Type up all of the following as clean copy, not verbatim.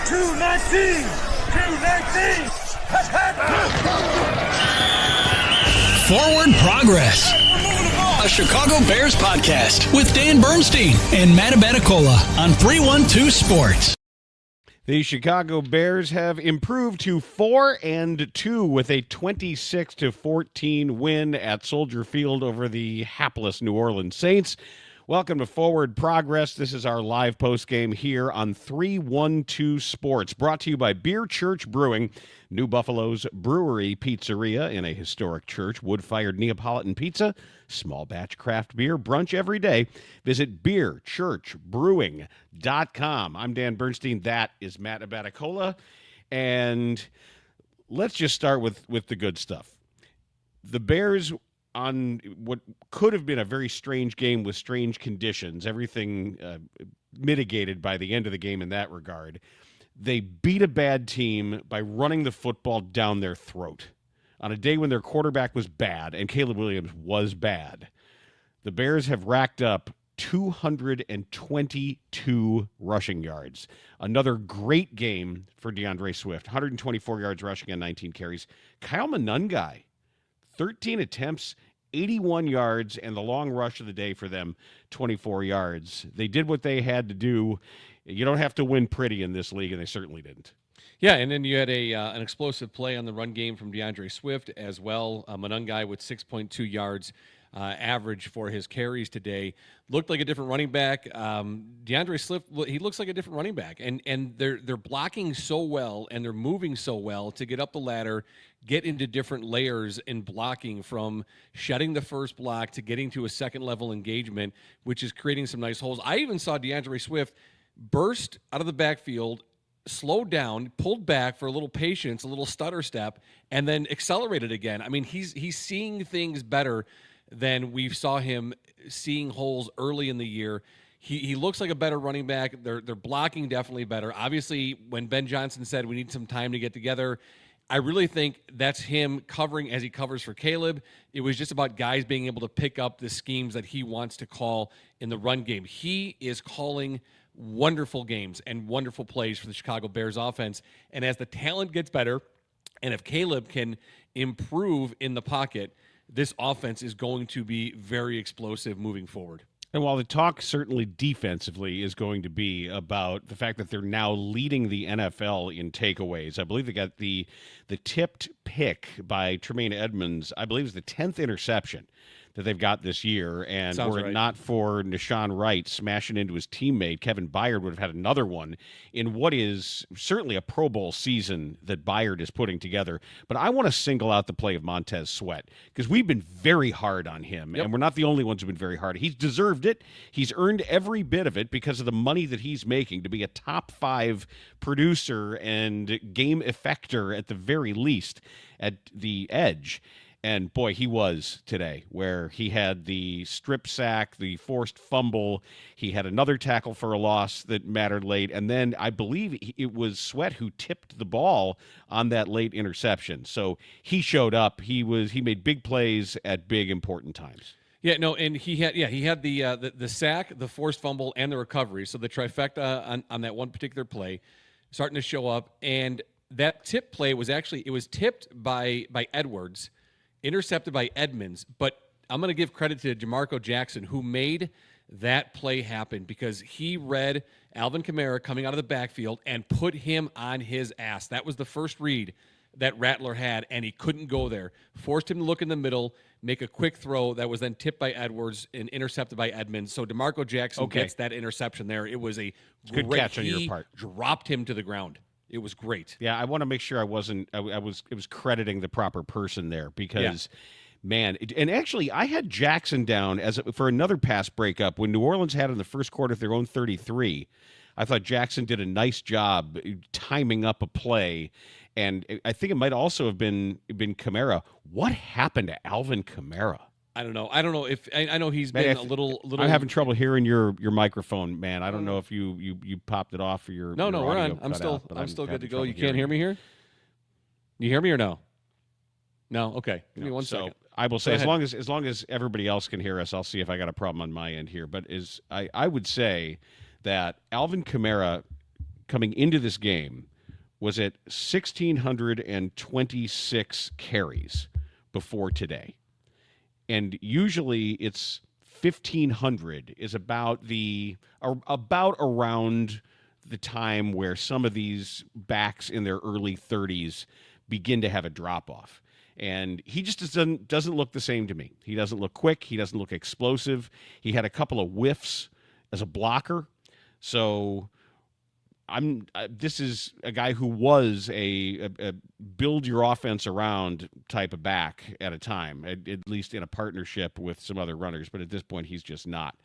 219! 219! Forward Progress, a Chicago Bears podcast with Dan Bernstein and Matt Abaticola on 312 Sports. The Chicago Bears have improved to 4-2 with a 26-14 win at Soldier Field over the hapless New Orleans Saints. Welcome to Forward Progress. This is our live postgame here on 312 Sports, brought to you by Church Brewing, New Buffalo's brewery-pizzeria in a historic church, wood-fired Neapolitan pizza, small batch craft beer, brunch every day. Visit beerchurchbrewing.com. I'm Dan Bernstein. That is Matt Abaticola. And let's just start with the good stuff. The Bears, on what could have been a very strange game with strange conditions, everything mitigated by the end of the game in that regard, they beat a bad team by running the football down their throat on a day when their quarterback was bad and Caleb Williams was bad. The Bears have racked up 222 rushing yards. Another great game for DeAndre Swift, 124 yards rushing and 19 carries. Kyle Monungai, 13 attempts, 81 yards, and the long rush of the day for them, 24 yards. They did what they had to do. You don't have to win pretty in this league, and they certainly didn't. Yeah, and then you had an explosive play on the run game from DeAndre Swift as well. Monungai with 6.2 yards average for his carries today. Looked like a different running back. DeAndre Swift, he looks like a different running back. And they're blocking so well and they're moving so well to get up the ladder, get into different layers in blocking, from shedding the first block to getting to a second level engagement, which is creating some nice holes. I even saw DeAndre Swift burst out of the backfield, slowed down, pulled back for a little patience, a little stutter step, and then accelerated again. I mean, he's seeing things better than we saw him seeing holes early in the year. He looks like a better running back. They're blocking definitely better. Obviously, when Ben Johnson said we need some time to get together, I really think that's him covering as he covers for Caleb. It was just about guys being able to pick up the schemes that he wants to call in the run game. He is calling wonderful games and wonderful plays for the Chicago Bears offense. And as the talent gets better, and if Caleb can improve in the pocket, this offense is going to be very explosive moving forward. And while the talk certainly defensively is going to be about the fact that they're now leading the NFL in takeaways, I believe they got the tipped pick by Tremaine Edmonds, I believe is the 10th interception that they've got this year, and were it not for Nashawn Wright smashing into his teammate, Kevin Byard would have had another one in what is certainly a Pro Bowl season that Byard is putting together. But I want to single out the play of Montez Sweat, because we've been very hard on him, and we're not the only ones who've been very hard. He's deserved it. He's earned every bit of it because of the money that he's making to be a top 5 producer and game effector at the very least at the edge. And, boy, he was today, where he had the strip sack, the forced fumble. He had another tackle for a loss that mattered late. And then I believe it was Sweat who tipped the ball on that late interception. So he showed up. He made big plays at big, important times. Yeah, no, and he had the sack, the forced fumble, and the recovery. So the trifecta on that one particular play starting to show up. And that tip play was tipped by Edwards, intercepted by Edmonds, but I'm going to give credit to DeMarco Jackson, who made that play happen, because he read Alvin Kamara coming out of the backfield and put him on his ass. That was the first read that Rattler had, and he couldn't go there. Forced him to look in the middle, make a quick throw that was then tipped by Edwards and intercepted by Edmonds. So DeMarco Jackson gets that interception there. It was a good catch on your part. Dropped him to the ground. It was great. Yeah, I want to make sure I was crediting the proper person there, because, man, and actually I had Jackson down for another pass breakup when New Orleans had in the first quarter their own 33. I thought Jackson did a nice job timing up a play, and I think it might also have been Kamara. What happened to Alvin Kamara? I don't know. If I know he's been a little. I'm having trouble hearing your microphone, man. I don't know if you popped it off or your. No, we're on. I'm still good to go. You can't hear me here? You hear me or no? No. Okay. Give me one second. I will say, as long as everybody else can hear us, I'll see if I got a problem on my end here. But I would say that Alvin Kamara coming into this game was at 1,626 carries before today. And usually it's 1,500 is about around the time where some of these backs in their early 30s begin to have a drop-off. And he just doesn't look the same to me. He doesn't look quick. He doesn't look explosive. He had a couple of whiffs as a blocker. So this is a guy who was a build your offense around type of back at a time, at least in a partnership with some other runners. But at this point, he's just not.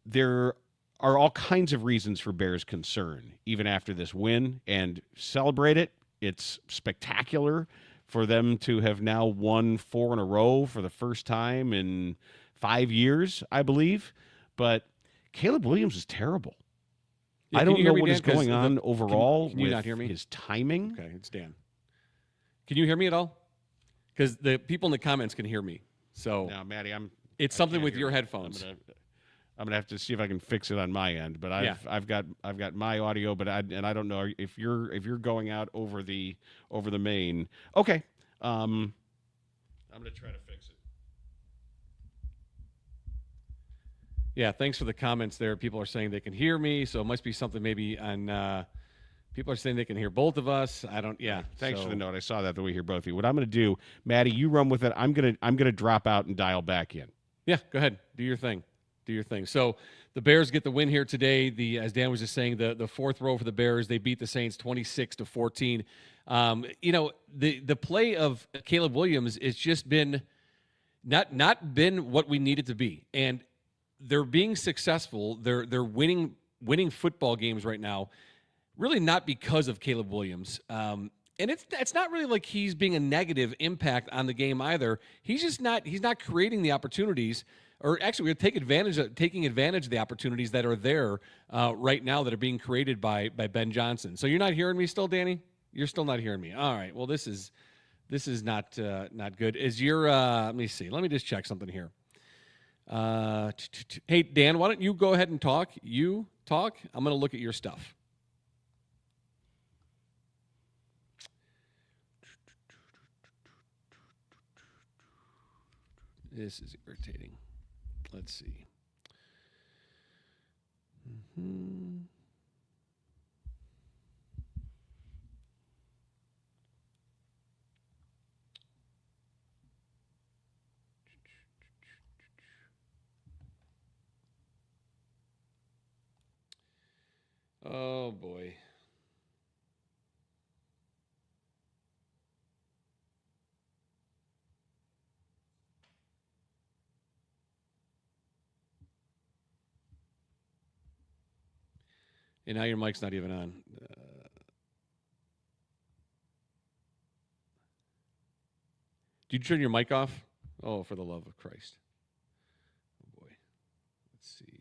There are all kinds of reasons for Bears concern, even after this win, and celebrate it. It's spectacular for them to have now won 4 in a row for the first time in 5 years, I believe. But Caleb Williams is terrible. Yeah, I don't know what Dan? is going on overall can you with not hear me? his timing. Okay, it's Dan. Can you hear me at all? Because the people in the comments can hear me. So Now, Maddie, it's something with your headphones. I'm gonna have to see if I can fix it on my end. But I've got my audio, but I don't know if you're going out over the main. Okay, I'm gonna try to fix it. Yeah, thanks for the comments there. People are saying they can hear me, so it must be something maybe on. People are saying they can hear both of us. I don't. Yeah, Thanks for the note. I saw that we hear both of you. What I'm gonna do, Maddie, you run with it. I'm gonna drop out and dial back in. Yeah, go ahead. Do your thing. So the Bears get the win here today. As Dan was just saying, the fourth row for the Bears, they beat the Saints 26-14. The play of Caleb Williams has just been not been what we need it to be, and they're being successful. They're winning football games right now, really not because of Caleb Williams. And it's not really like he's being a negative impact on the game either. He's not creating the opportunities. Or actually, we're taking advantage of the opportunities that are there right now that are being created by Ben Johnson. So you're not hearing me still, Danny? You're still not hearing me. All right. Well, this is not good. Is your let me see. Let me just check something here. Hey, Dan, why don't you go ahead and talk? You talk. I'm going to look at your stuff. This is irritating. Let's see. Oh, boy. And now your mic's not even on. Did you turn your mic off? Oh, for the love of Christ. Oh, boy. Let's see.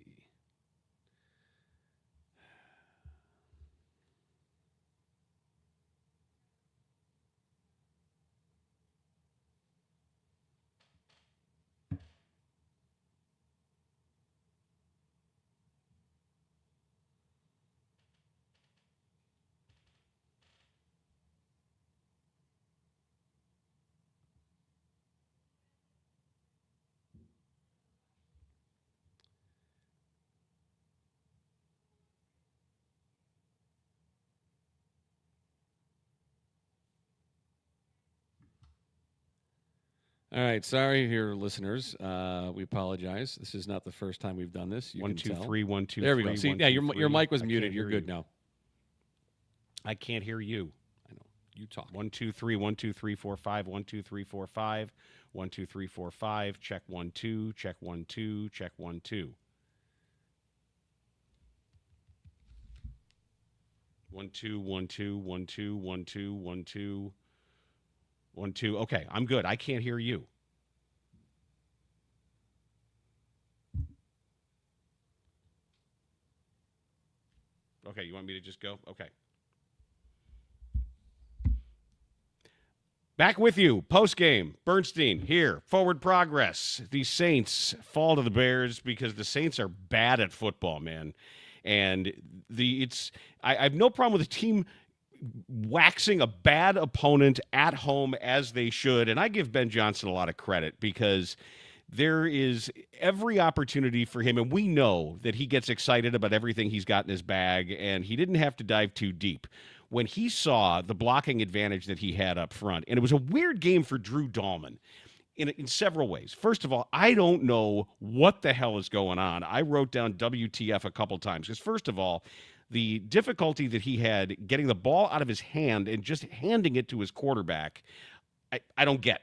All right, sorry here, listeners. We apologize. This is not the first time we've done this. You 1, can 2, tell. 3, 1, 2, there we 3, go. See, 1, yeah, 2, your 3. mic was I muted. can't You're hear good you. now. I can't hear you. I know. You talk. 1, 2, 3, 1, 2, 3, 4, 5. 1, 2, 3, 4, 5. 1, 2, 3, 4, 5. Check 1, 2. Check 1, 2. Check 1, 2. 1, 2, 1, 2, 1, 2, 1, 2, 1, 2, 1, 2. Okay, I'm good. I can't hear you. Okay, you want me to just go? Okay. Back with you, postgame. Bernstein here. Forward progress. The Saints fall to the Bears because the Saints are bad at football, man. And I have no problem with the team waxing a bad opponent at home as they should. And I give Ben Johnson a lot of credit because there is every opportunity for him, and we know that he gets excited about everything he's got in his bag, and he didn't have to dive too deep. When he saw the blocking advantage that he had up front, and it was a weird game for Drew Dahlman in several ways. First of all, I don't know what the hell is going on. I wrote down WTF a couple times because, first of all, the difficulty that he had getting the ball out of his hand and just handing it to his quarterback, I don't get.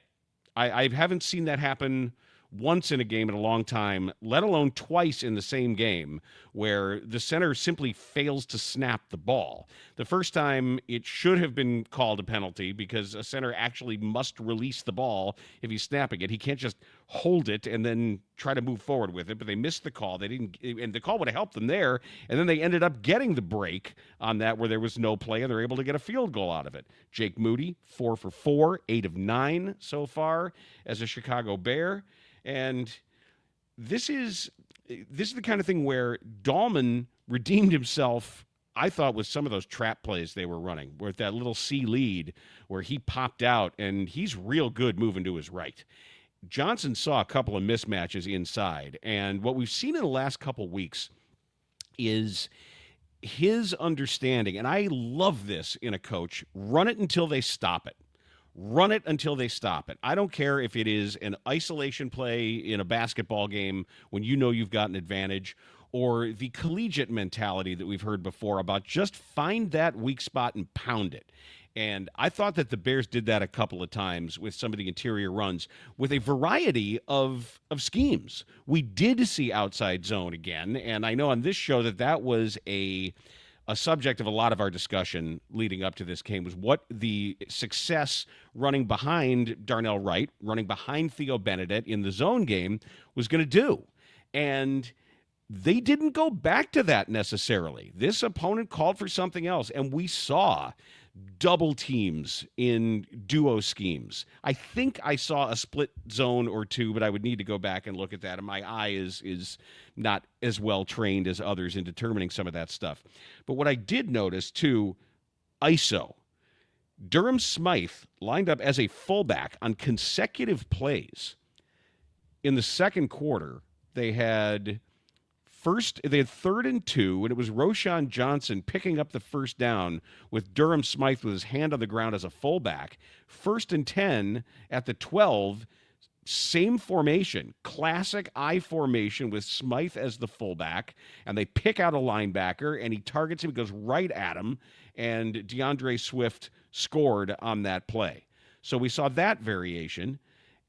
I haven't seen that happen once in a game in a long time, let alone twice in the same game, where the center simply fails to snap the ball. The first time, it should have been called a penalty because a center actually must release the ball if he's snapping it. He can't just hold it and then try to move forward with it, but they missed the call. They didn't, and the call would have helped them there, and then they ended up getting the break on that where there was no play, and they're able to get a field goal out of it. Jake Moody, 4 for 4, 8 of 9 so far as a Chicago Bear. And this is the kind of thing where Dahlman redeemed himself, I thought, with some of those trap plays they were running, with that little C lead where he popped out, and he's real good moving to his right. Johnson saw a couple of mismatches inside, and what we've seen in the last couple weeks is his understanding, and I love this in a coach, run it until they stop it. Run it until they stop it. I don't care if it is an isolation play in a basketball game when you know you've got an advantage, or the collegiate mentality that we've heard before about just find that weak spot and pound it. And I thought that the Bears did that a couple of times with some of the interior runs with a variety of schemes. We did see outside zone again, and I know on this show that was a subject of a lot of our discussion leading up to this game, was what the success running behind Darnell Wright, running behind Theo Benedict in the zone game was going to do. And they didn't go back to that necessarily. This opponent called for something else, and we saw double teams in duo schemes. I think I saw a split zone or two, but I would need to go back and look at that, and my eye is not as well trained as others in determining some of that stuff. But what I did notice, too, ISO. Durham Smythe lined up as a fullback on consecutive plays. In the second quarter, they had 3rd and 2, and it was Roschon Johnson picking up the first down with Durham Smythe with his hand on the ground as a fullback. 1st and 10 at the 12, same formation, classic I formation with Smythe as the fullback, and they pick out a linebacker, and he targets him, goes right at him, and DeAndre Swift scored on that play. So we saw that variation.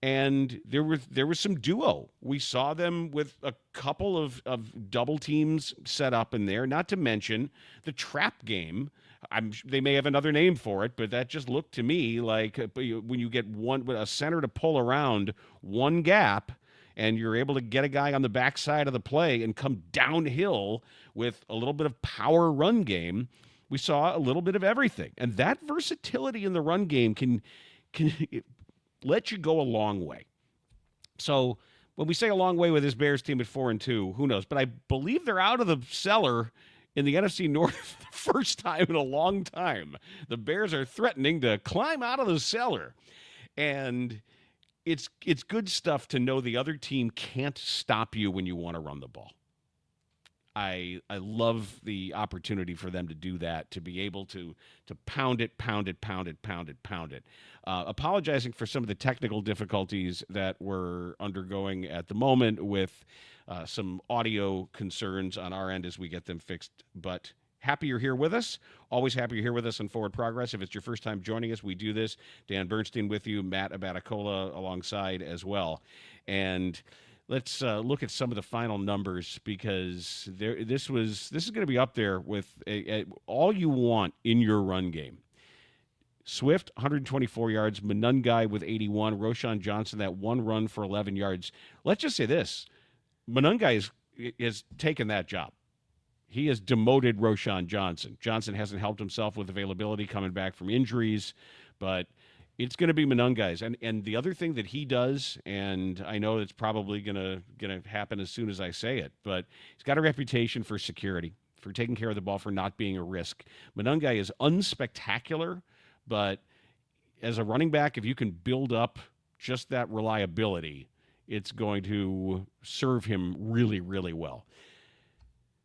And there was some duo. We saw them with a couple of double teams set up in there, not to mention the trap game. They may have another name for it, but that just looked to me like when you get a center to pull around one gap and you're able to get a guy on the backside of the play and come downhill with a little bit of power run game. We saw a little bit of everything. And that versatility in the run game can let you go a long way. So when we say a long way with this Bears team at 4-2, who knows? But I believe they're out of the cellar in the NFC North the first time in a long time. The Bears are threatening to climb out of the cellar. And it's good stuff to know the other team can't stop you when you want to run the ball. I love the opportunity for them to do that, to be able to pound it. Apologizing for some of the technical difficulties that we're undergoing at the moment with some audio concerns on our end as we get them fixed. But happy you're here with us. Always happy you're here with us on Forward Progress. If it's your first time joining us, we do this. Dan Bernstein with you, Matt Abaticola alongside as well. And let's look at some of the final numbers, because this is going to be up there with all you want in your run game. Swift, 124 yards. Monungai with 81. Roschon Johnson, that one run for 11 yards. Let's just say this. Monungai has taken that job. He has demoted Roschon Johnson. Johnson hasn't helped himself with availability coming back from injuries, but it's going to be Monungai's. And the other thing that he does, and I know it's probably going to happen as soon as I say it, but he's got a reputation for security. for taking care of the ball, for not being a risk. Monungai is unspectacular, but as a running back, if you can build up just that reliability, it's going to serve him really, really well.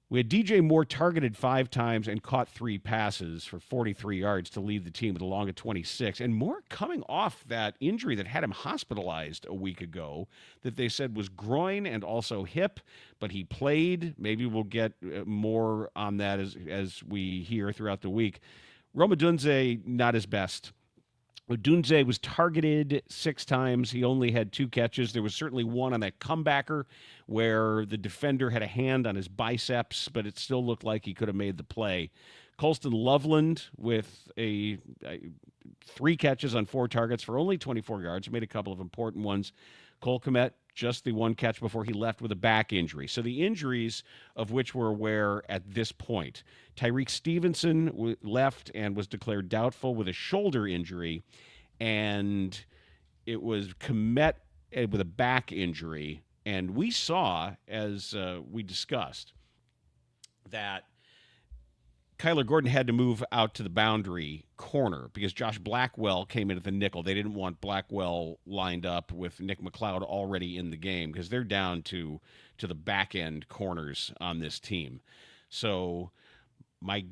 We had DJ Moore targeted 5 times and caught 3 passes for 43 yards to lead the team with a long of 26. And Moore coming off that injury that had him hospitalized a week ago that they said was groin and also hip, but he played. Maybe we'll get more on that as we hear throughout the week. Roma Dunze, not his best. Dunze was targeted 6 times. He only had 2 catches. There was certainly one on that comebacker where the defender had a hand on his biceps, but it still looked like he could have made the play. Colston Loveland with 3 catches on 4 targets for only 24 yards, made a couple of important ones. Cole Kmet, just the 1 catch before he left with a back injury. So the injuries of which we're aware at this point. Tyreek Stevenson left and was declared doubtful with a shoulder injury, and it was Kmet with a back injury. And we saw, as we discussed, that Kyler Gordon had to move out to the boundary corner because Josh Blackwell came in at the nickel. They didn't want Blackwell lined up with Nick McLeod already in the game because they're down to the back end corners on this team. So my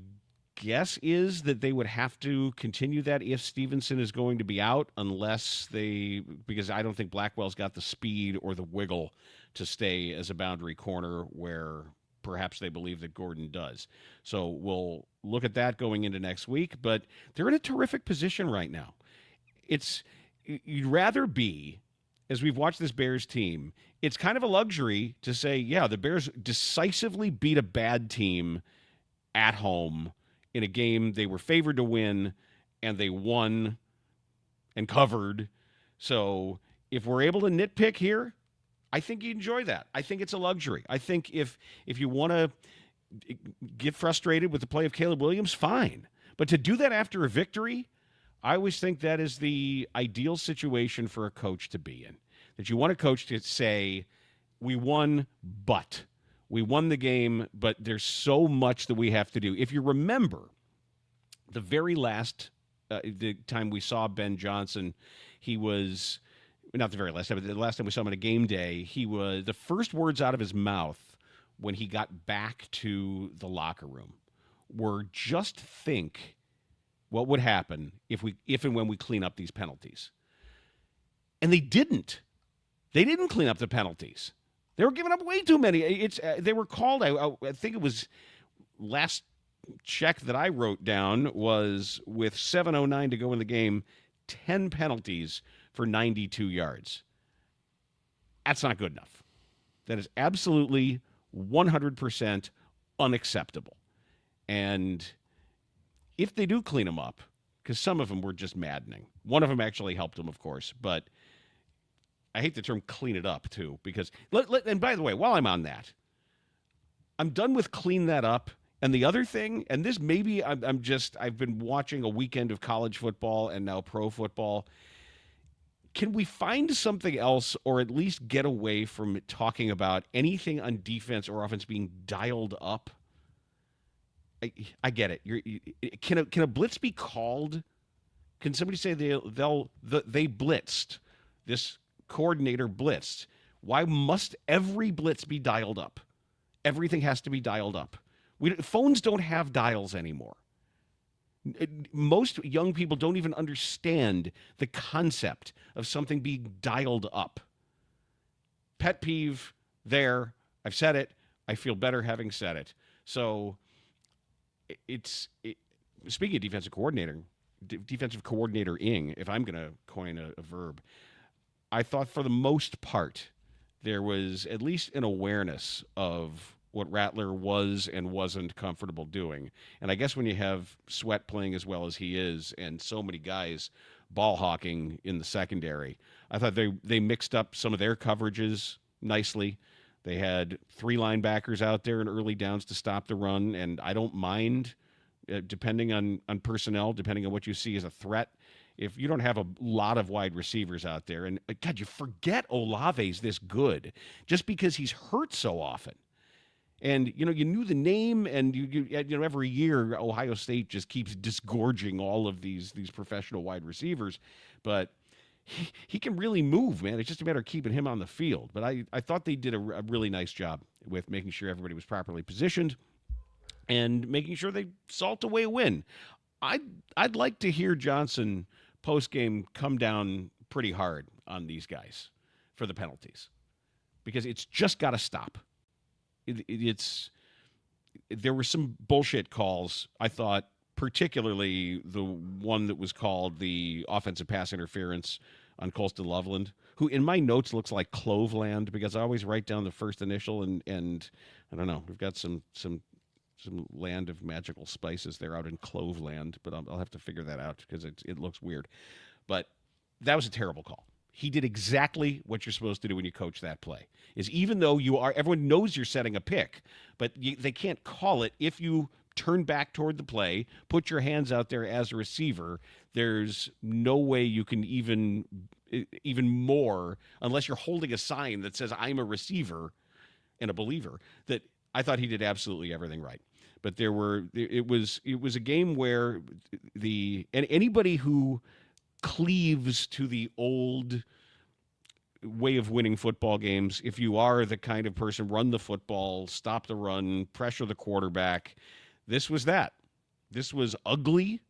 guess is that they would have to continue that if Stevenson is going to be out, because I don't think Blackwell's got the speed or the wiggle to stay as a boundary corner where perhaps they believe that Gordon does. So we'll look at that going into next week, but they're in a terrific position right now. You'd rather be, as we've watched this Bears team, it's kind of a luxury to say, yeah, the Bears decisively beat a bad team at home in a game they were favored to win, and they won and covered. So if we're able to nitpick here, I think you enjoy that. I think it's a luxury. I think if you want to get frustrated with the play of Caleb Williams, fine. But to do that after a victory, I always think that is the ideal situation for a coach to be in. That you want a coach to say, we won, but we won the game, but there's so much that we have to do. If you remember, the very last the time we saw Ben Johnson, he was... not the very last time, but the last time we saw him on a game day, he was the first words out of his mouth when he got back to the locker room were just think what would happen if and when we clean up these penalties. And they didn't. They didn't clean up the penalties. They were giving up way too many. They were called. I think it was last check that I wrote down was with 7:09 to go in the game, 10 penalties for 92 yards. That's not good enough. That is absolutely 100% unacceptable. And if they do clean them up, because some of them were just maddening. One of them actually helped them, of course, but I hate the term clean it up, too, because, and by the way, while I'm on that, I'm done with clean that up. And the other thing, and this maybe I've been watching a weekend of college football and now pro football. Can we find something else, or at least get away from talking about anything on defense or offense being dialed up? I get it. Can a blitz be called? Can somebody say they blitzed? This coordinator blitzed. Why must every blitz be dialed up? Everything has to be dialed up. Phones don't have dials anymore. Most young people don't even understand the concept of something being dialed up. Pet peeve there. I've said it. I feel better having said it. So speaking of defensive coordinating, if I'm going to coin a verb, I thought for the most part there was at least an awareness of what Rattler was and wasn't comfortable doing. And I guess when you have Sweat playing as well as he is and so many guys ball hawking in the secondary, I thought they mixed up some of their coverages nicely. They had 3 linebackers out there in early downs to stop the run, and I don't mind, depending on personnel, depending on what you see as a threat, if you don't have a lot of wide receivers out there. And, God, you forget Olave's this good just because he's hurt so often. And, you knew the name, and every year Ohio State just keeps disgorging all of these professional wide receivers. But he can really move, man. It's just a matter of keeping him on the field. But I thought they did a really nice job with making sure everybody was properly positioned and making sure they salt away a win. I'd like to hear Johnson post-game come down pretty hard on these guys for the penalties, because it's just got to stop. There were some bullshit calls, I thought, particularly the one that was called the offensive pass interference on Colston Loveland, who in my notes looks like Cloveland, because I always write down the first initial, and I don't know, we've got some land of magical spices there out in Cloveland, but I'll have to figure that out because it looks weird. But that was a terrible call. He did exactly what you're supposed to do when you coach that play. Is even though everyone knows you're setting a pick, but they can't call it if you turn back toward the play, put your hands out there as a receiver. There's no way you can even more, unless you're holding a sign that says I'm a receiver and a believer. That I thought he did absolutely everything right. But it was a game where anybody who cleaves to the old way of winning football games, if you are the kind of person, run the football, stop the run, pressure the quarterback, this was that. This was ugly,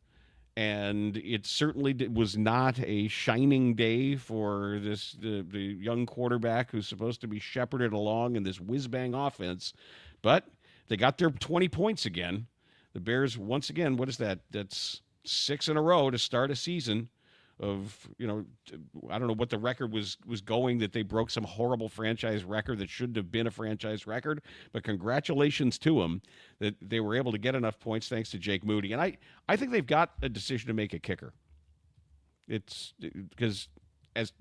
and it certainly was not a shining day for the young quarterback who's supposed to be shepherded along in this whiz-bang offense. But they got their 20 points again. The Bears, once again, what is that? That's 6 in a row to start a season of, I don't know what the record was going, that they broke some horrible franchise record that shouldn't have been a franchise record. But congratulations to them that they were able to get enough points thanks to Jake Moody. And I think they've got a decision to make a kicker. It's because as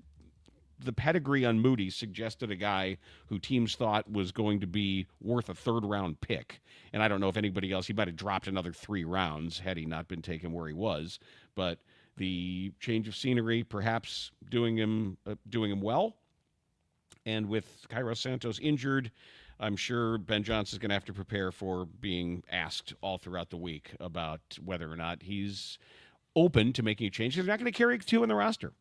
the pedigree on Moody suggested, a guy who teams thought was going to be worth a third-round pick. And I don't know if anybody else, he might have dropped another 3 rounds had he not been taken where he was. But the change of scenery perhaps doing him well. And with Cairo Santos injured, I'm sure Ben Johnson's going to have to prepare for being asked all throughout the week about whether or not he's open to making a change. They're not going to carry 2 in the roster.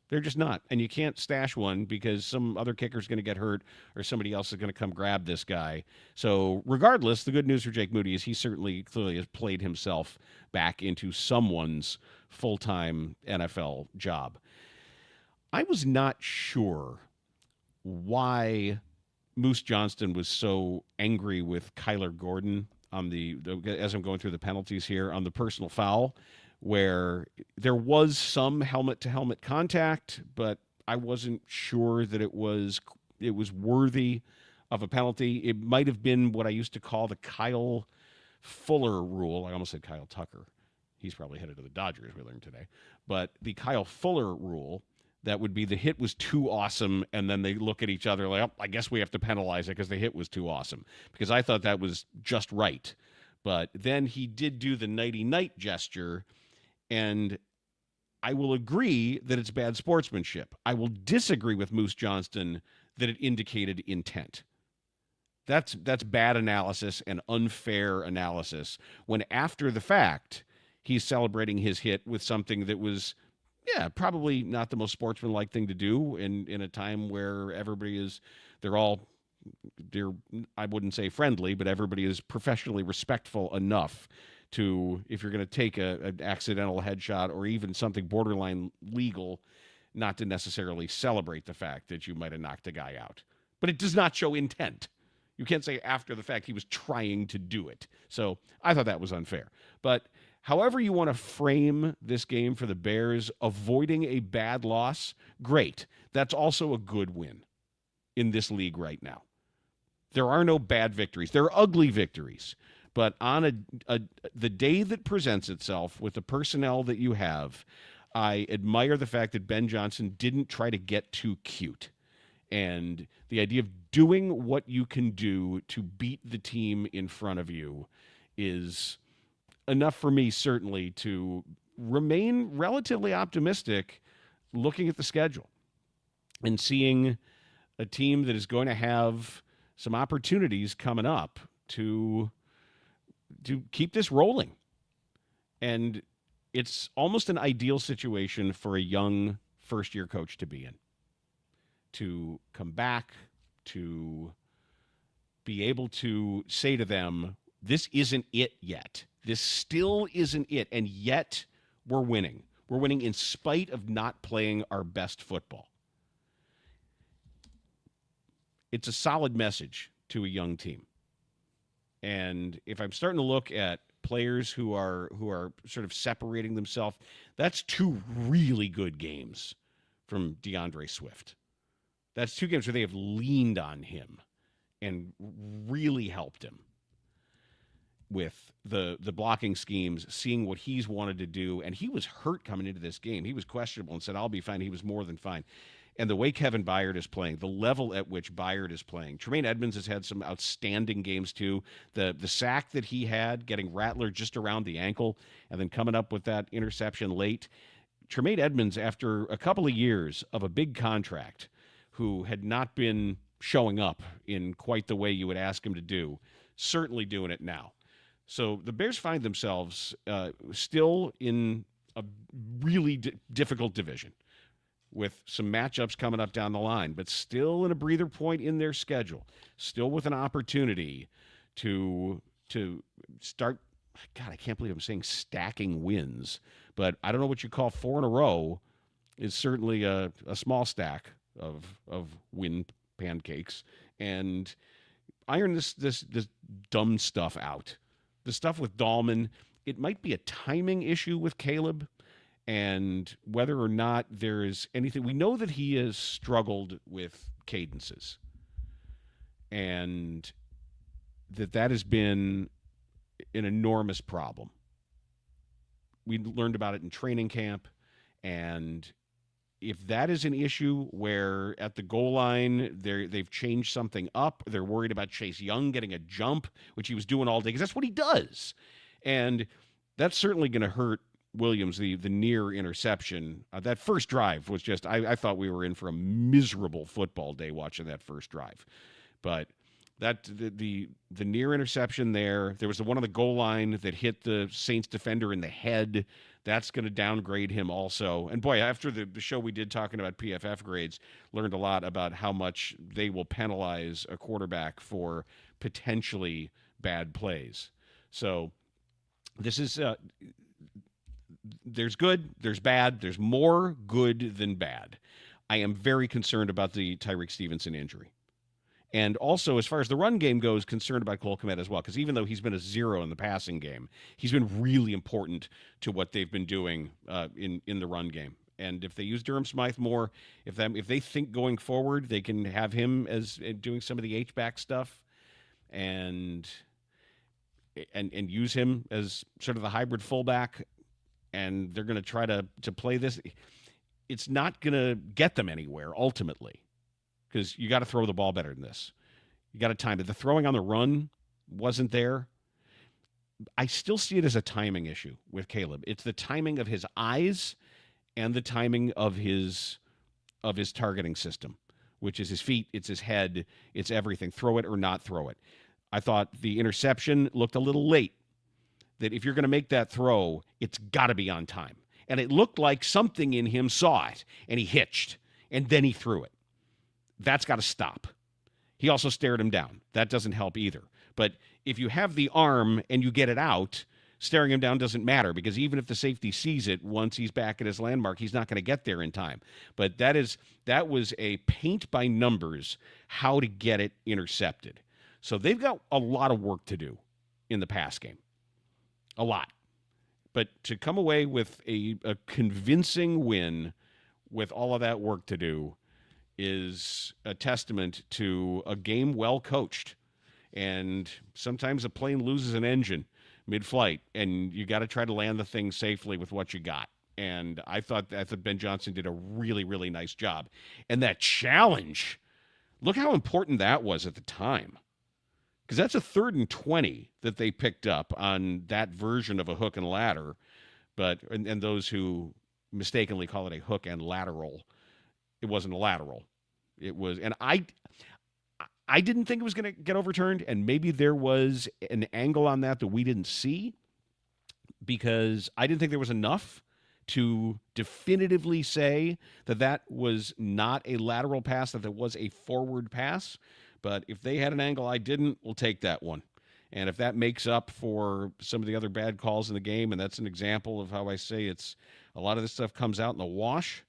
They're just not. And you can't stash one because some other kicker's going to get hurt or somebody else is going to come grab this guy. So regardless, the good news for Jake Moody is he clearly has played himself back into someone's full-time NFL job. I was not sure why Moose Johnston was so angry with Kyler Gordon on as I'm going through the penalties here, on the personal foul, where there was some helmet-to-helmet contact, but I wasn't sure that it was worthy of a penalty. It might have been what I used to call the Kyle Fuller rule. I almost said Kyle Tucker. He's probably headed to the Dodgers, we learned today. But the Kyle Fuller rule, that would be the hit was too awesome, and then they look at each other like, oh, I guess we have to penalize it because the hit was too awesome. Because I thought that was just right. But then he did do the nighty-night gesture, and I will agree that it's bad sportsmanship. I will disagree with Moose Johnston that it indicated intent. That's bad analysis and unfair analysis when after the fact he's celebrating his hit with something that was, probably not the most sportsmanlike thing to do in a time where everybody I wouldn't say friendly, but everybody is professionally respectful enough to, if you're going to take an accidental headshot or even something borderline legal, not to necessarily celebrate the fact that you might have knocked a guy out. But it does not show intent. You can't say after the fact he was trying to do it. So I thought that was unfair. But however you want to frame this game for the Bears, avoiding a bad loss, great. That's also a good win in this league right now. There are no bad victories. There are ugly victories. But on the day that presents itself with the personnel that you have, I admire the fact that Ben Johnson didn't try to get too cute. And the idea of doing what you can do to beat the team in front of you is enough for me, certainly, to remain relatively optimistic looking at the schedule and seeing a team that is going to have some opportunities coming up to keep this rolling. And it's almost an ideal situation for a young first-year coach to be in, to come back, to be able to say to them, this isn't it yet. This still isn't it, and yet we're winning. We're winning in spite of not playing our best football. It's a solid message to a young team. And if I'm starting to look at players who are sort of separating themselves, that's 2 really good games from DeAndre Swift. That's 2 games where they have leaned on him and really helped him with the blocking schemes, seeing what he's wanted to do. And he was hurt coming into this game. He was questionable and said, I'll be fine. He was more than fine. And the way Kevin Byard is playing, the level at which Byard is playing. Tremaine Edmonds has had some outstanding games too. The sack that he had, getting Rattler just around the ankle and then coming up with that interception late. Tremaine Edmonds, after a couple of years of a big contract, who had not been showing up in quite the way you would ask him to do, certainly doing it now. So the Bears find themselves still in a really difficult division, with some matchups coming up down the line, but still in a breather point in their schedule, still with an opportunity to start. God, I can't believe I'm saying stacking wins, but I don't know what you call 4 in a row. Is certainly a small stack of win pancakes, and iron this dumb stuff out. The stuff with Dahlman, it might be a timing issue with Caleb. And whether or not there is anything, we know that he has struggled with cadences, and that has been an enormous problem. We learned about it in training camp, and if that is an issue where at the goal line they've changed something up, they're worried about Chase Young getting a jump, which he was doing all day, because that's what he does, and that's certainly going to hurt Williams, the near interception. That first drive was just, I thought we were in for a miserable football day watching that first drive. But that the near interception there was the one on the goal line that hit the Saints defender in the head. That's going to downgrade him also. And boy, after the show we did talking about PFF grades, learned a lot about how much they will penalize a quarterback for potentially bad plays. So this is... there's good, there's bad, there's more good than bad. I am very concerned about the Tyreek Stevenson injury. And also, as far as the run game goes, concerned about Cole Kmet as well, because even though he's been a 0 in the passing game, he's been really important to what they've been doing in the run game. And if they use Durham Smythe more, if they think going forward, they can have him as doing some of the H-back stuff and use him as sort of the hybrid fullback, and they're going to try to play this. It's not going to get them anywhere ultimately, because you got to throw the ball better than this. You got to time it. The throwing on the run wasn't there. I still see it as a timing issue with Caleb. It's the timing of his eyes and the timing of his targeting system, which is his feet, it's his head, it's everything. Throw it or not throw it. I thought the interception looked a little late. That if you're going to make that throw, it's got to be on time. And it looked like something in him saw it, and he hitched, and then he threw it. That's got to stop. He also stared him down. That doesn't help either. But if you have the arm and you get it out, staring him down doesn't matter, because even if the safety sees it, once he's back at his landmark, he's not going to get there in time. But that was a paint by numbers how to get it intercepted. So they've got a lot of work to do in the pass game. A lot. But to come away with a convincing win with all of that work to do is a testament to a game well coached. And sometimes a plane loses an engine mid-flight, and you got to try to land the thing safely with what you got. And I thought Ben Johnson did a really, really nice job. And that challenge, look how important that was at the time. Because that's a 3rd and 20 that they picked up on that version of a hook and ladder. And those who mistakenly call it a hook and lateral, it wasn't a lateral. It was, and I didn't think it was going to get overturned, and maybe there was an angle on that we didn't see, because I didn't think there was enough to definitively say that that was not a lateral pass, that it was a forward pass. But if they had an angle I didn't, we'll take that one. And if that makes up for some of the other bad calls in the game, and that's an example of how I say it's a lot of this stuff comes out in the wash,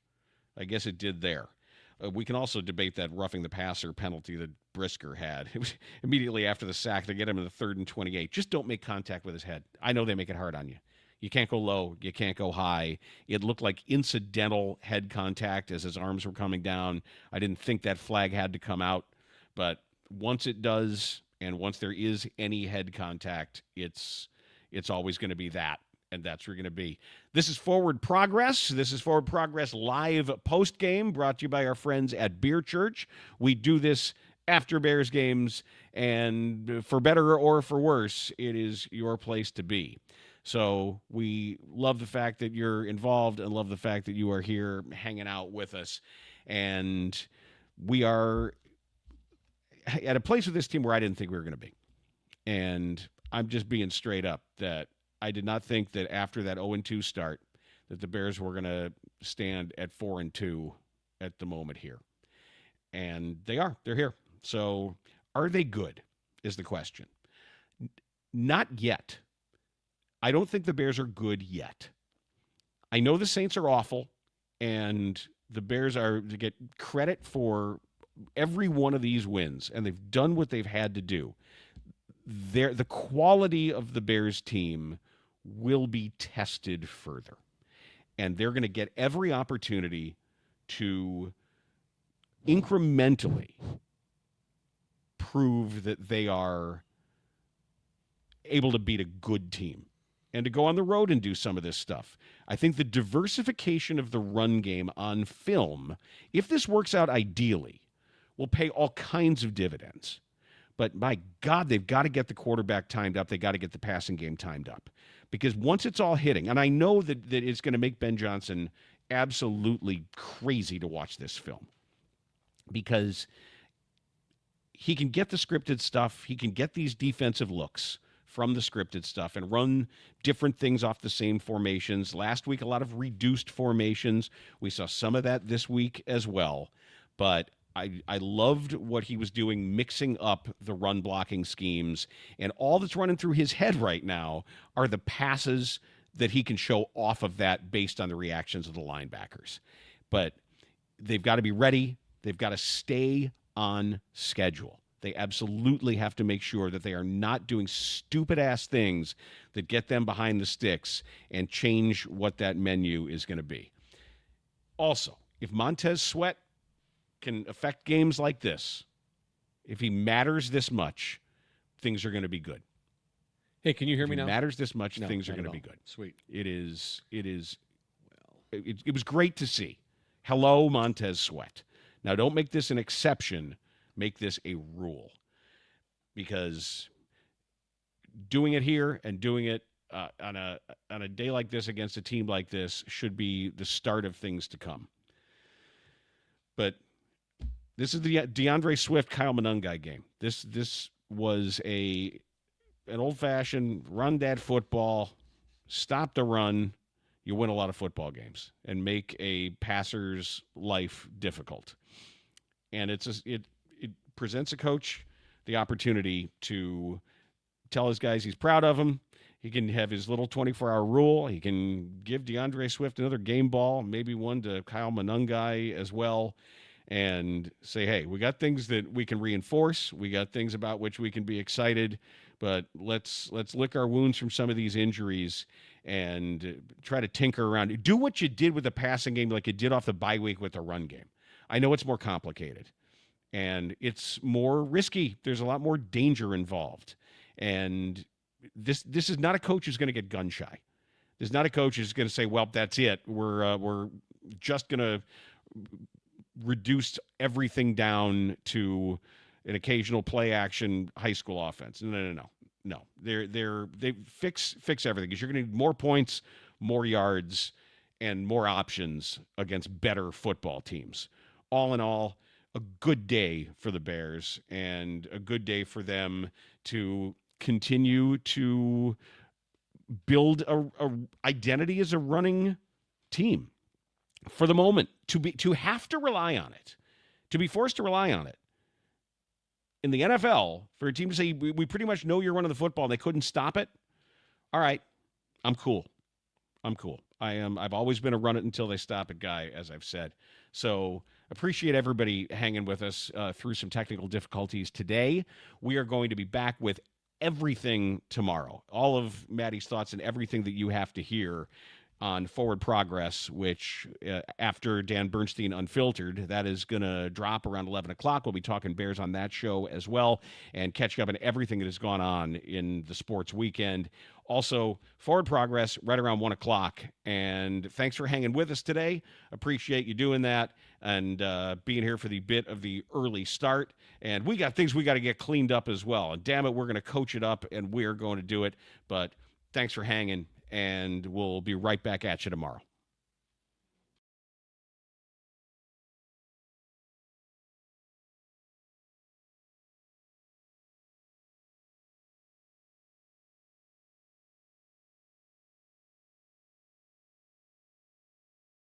I guess it did there. We can also debate that roughing the passer penalty that Brisker had. It was immediately after the sack. They get him in the 3rd and 28. Just don't make contact with his head. I know they make it hard on you. You can't go low. You can't go high. It looked like incidental head contact as his arms were coming down. I didn't think that flag had to come out. But once it does, and once there is any head contact, it's always going to be that. And that's where you're going to be. This is Forward Progress. This is Forward Progress live post-game, brought to you by our friends at Beer Church. We do this after Bears games, and for better or for worse, it is your place to be. So we love the fact that you're involved and love the fact that you are here hanging out with us. And we are at a place with this team where I didn't think we were going to be. And I'm just being straight up that I did not think that after that 0-2 start that the Bears were going to stand at 4-2 at the moment here. And they are. They're here. So are they good is the question. Not yet. I don't think the Bears are good yet. I know the Saints are awful, and the Bears are to get credit for every one of these wins, and they've done what they've had to do. The quality of the Bears team will be tested further, and they're going to get every opportunity to incrementally prove that they are able to beat a good team and to go on the road and do some of this stuff. I think the diversification of the run game on film, if this works out ideally, will pay all kinds of dividends. But my God, they've got to get the quarterback timed up. They got to get the passing game timed up. Because once it's all hitting, and I know that it's going to make Ben Johnson absolutely crazy to watch this film, because he can get the scripted stuff. He can get these defensive looks from the scripted stuff and run different things off the same formations. Last week, a lot of reduced formations. We saw some of that this week as well. But I loved what he was doing, mixing up the run blocking schemes. And all that's running through his head right now are the passes that he can show off of that based on the reactions of the linebackers. But they've got to be ready. They've got to stay on schedule. They absolutely have to make sure that they are not doing stupid-ass things that get them behind the sticks and change what that menu is going to be. Also, if Montez Sweat can affect games like this, if he matters this much, things are going to be good. Hey, can you hear me now? If he matters this much, No, things are not going to at be all. good. Sweet. It was great to see. Hello, Montez Sweat. Now, don't make this an exception. Make this a rule, because doing it here and doing it on a day like this against a team like this should be the start of things to come. But this is the DeAndre Swift, Kyle Monangai game. This was an old-fashioned run dad football, stop the run. You win a lot of football games and make a passer's life difficult. And it presents a coach the opportunity to tell his guys he's proud of them. He can have his little 24-hour rule. He can give DeAndre Swift another game ball, maybe one to Kyle Monangai as well, and say, hey, we got things that we can reinforce. We got things about which we can be excited, but let's lick our wounds from some of these injuries and try to tinker around. Do what you did with the passing game like you did off the bye week with the run game. I know it's more complicated, and it's more risky. There's a lot more danger involved. And this is not a coach who's going to get gun shy. There's not a coach who's going to say, well, that's it. We're just going to reduce everything down to an occasional play action high school offense. No. They fix everything, because you're going to need more points, more yards, and more options against better football teams. All in all, a good day for the Bears and a good day for them to continue to build a identity as a running team. For the moment, to have to rely on it, to be forced to rely on it in the NFL, for a team to say we pretty much know you're running the football and they couldn't stop it. All right, I'm cool. I've always been a run it until they stop it guy, as I've said. So appreciate everybody hanging with us through some technical difficulties today. We are going to be back with everything tomorrow. All of Maddie's thoughts and everything that you have to hear on Forward Progress, which after Dan Bernstein Unfiltered, that is going to drop around 11 o'clock. We'll be talking Bears on that show as well and catching up on everything that has gone on in the sports weekend. Also, Forward Progress right around 1 o'clock. And thanks for hanging with us today. Appreciate you doing that and being here for the bit of the early start. And we got things we got to get cleaned up as well. And damn it, we're going to coach it up, and we're going to do it. But thanks for hanging, and we'll be right back at you tomorrow.